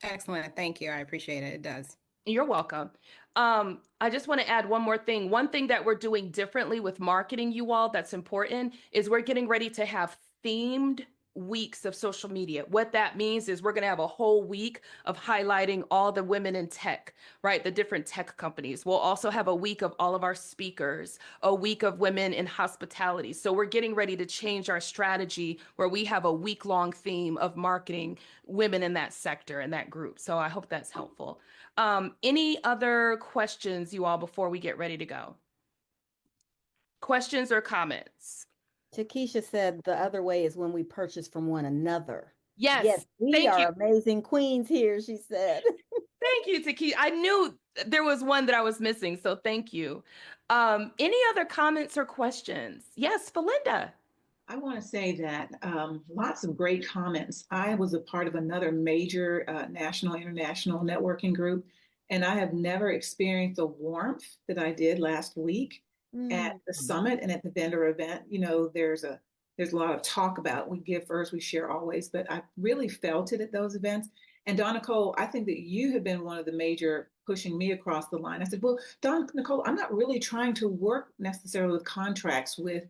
Excellent. Thank you. I appreciate it. It does. You're welcome. I just want to add one more thing. One thing that we're doing differently with marketing, you all, that's important is we're getting ready to have themed weeks of social media. What that means is we're going to have a whole week of highlighting all the women in tech, right? The different tech companies. We'll also have a week of all of our speakers, a week of women in hospitality. So we're getting ready to change our strategy where we have a week-long theme of marketing women in that sector and that group. So I hope that's helpful. Any other questions, you all, before we get ready to go? Questions or comments? Takesha said the other way is when we purchase from one another. Yes. Yes, we thank are you. amazing queens here, she said. Thank you, Takesha. I knew there was one that I was missing, so thank you. Any other comments or questions? Yes, Felinda. I want to say that lots of great comments. I was a part of another major national, international networking group, and I have never experienced the warmth that I did last week at the summit and at the vendor event. You know, there's a lot of talk about we give first, we share always, but I really felt it at those events. And Dawn Nicole, I think that you have been one of the major pushing me across the line. I said, well, Dawn Nicole, I'm not really trying to work necessarily with contracts with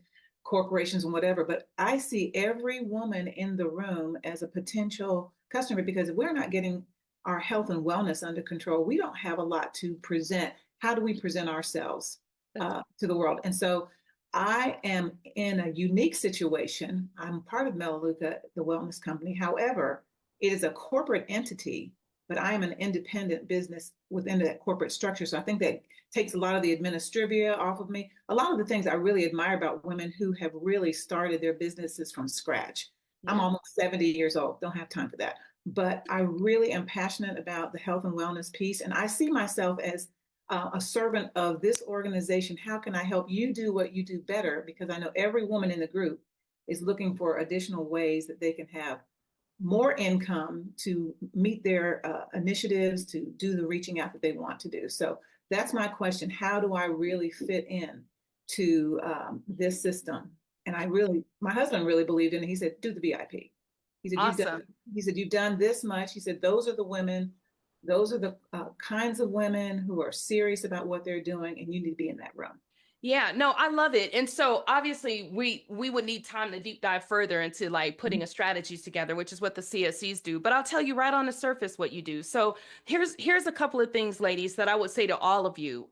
corporations and whatever, but I see every woman in the room as a potential customer, because if we're not getting our health and wellness under control, we don't have a lot to present. How do we present ourselves to the world? And so I am in a unique situation. I'm part of Melaleuca, the wellness company. However, it is a corporate entity, but I am an independent business within that corporate structure. So I think that takes a lot of the administrivia off of me. A lot of the things I really admire about women who have really started their businesses from scratch. Yeah. I'm almost 70 years old, don't have time for that. But I really am passionate about the health and wellness piece. And I see myself as a servant of this organization. How can I help you do what you do better? Because I know every woman in the group is looking for additional ways that they can have more income to meet their initiatives, to do the reaching out that they want to do. So that's my question. How do I really fit in to this system? And my husband really believed in it. He said, do the VIP. He said, awesome. You've done this much. He said, those are the women, those are the kinds of women who are serious about what they're doing, and you need to be in that room. Yeah, no, I love it. And so obviously we would need time to deep dive further into like putting a strategy together, which is what the CSCs do. But I'll tell you right on the surface what you do. So here's a couple of things, ladies, that I would say to all of you.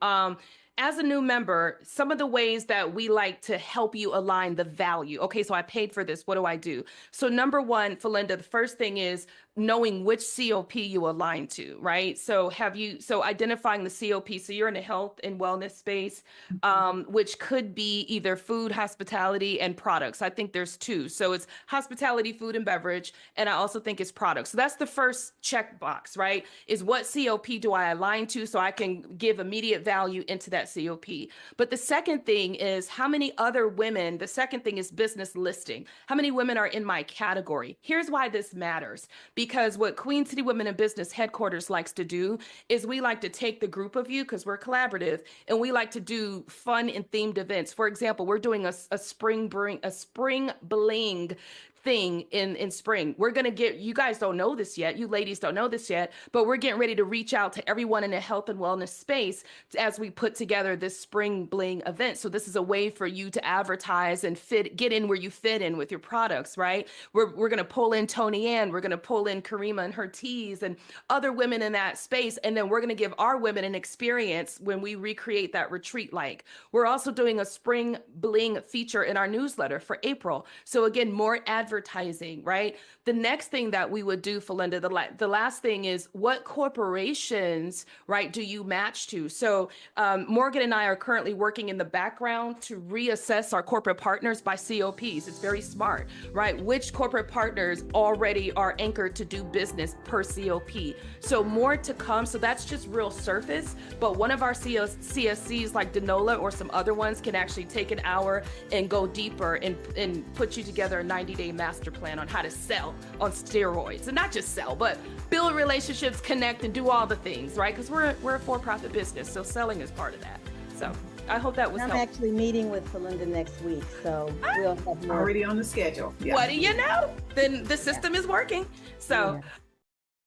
As a new member, some of the ways that we like to help you align the value. Okay, so I paid for this. What do I do? So number one, Felinda, the first thing is knowing which COP you align to, right? So identifying the COP. So you're in a health and wellness space, which could be either food, hospitality, and products. I think there's 2. So it's hospitality, food, and beverage. And I also think it's products. So that's the first checkbox, right? Is what COP do I align to so I can give immediate value into that COP. But the second thing is how many other women, the second thing is business listing. How many women are in my category? Here's why this matters. Because what Queen City Women in Business headquarters likes to do is we like to take the group of you, because we're collaborative, and we like to do fun and themed events. For example, we're doing a spring bling thing in spring. We're going to you guys don't know this yet, you ladies don't know this yet, but we're getting ready to reach out to everyone in the health and wellness space as we put together this spring bling event. So this is a way for you to advertise and get in where you fit in with your products, right? We're going to pull in Tony Ann, we're going to pull in Karima and her teas and other women in that space. And then we're going to give our women an experience when we recreate that retreat. We're also doing a spring bling feature in our newsletter for April. So again, more advertising, right? The next thing that we would do, Felinda, the last thing is what corporations, right, do you match to? So Morgan and I are currently working in the background to reassess our corporate partners by COPs. It's very smart, right? Which corporate partners already are anchored to do business per COP. So more to come. So that's just real surface, but one of our CSCs like Denola or some other ones can actually take an hour and go deeper and put you together a 90-day master plan on how to sell on steroids, and not just sell, but build relationships, connect, and do all the things, right? Because we're a for-profit business, so selling is part of that. So I hope that was I'm helpful. actually meeting with Felinda next week, so we'll have more. Already on the schedule. Yeah. What do you know? Then the system is working. So,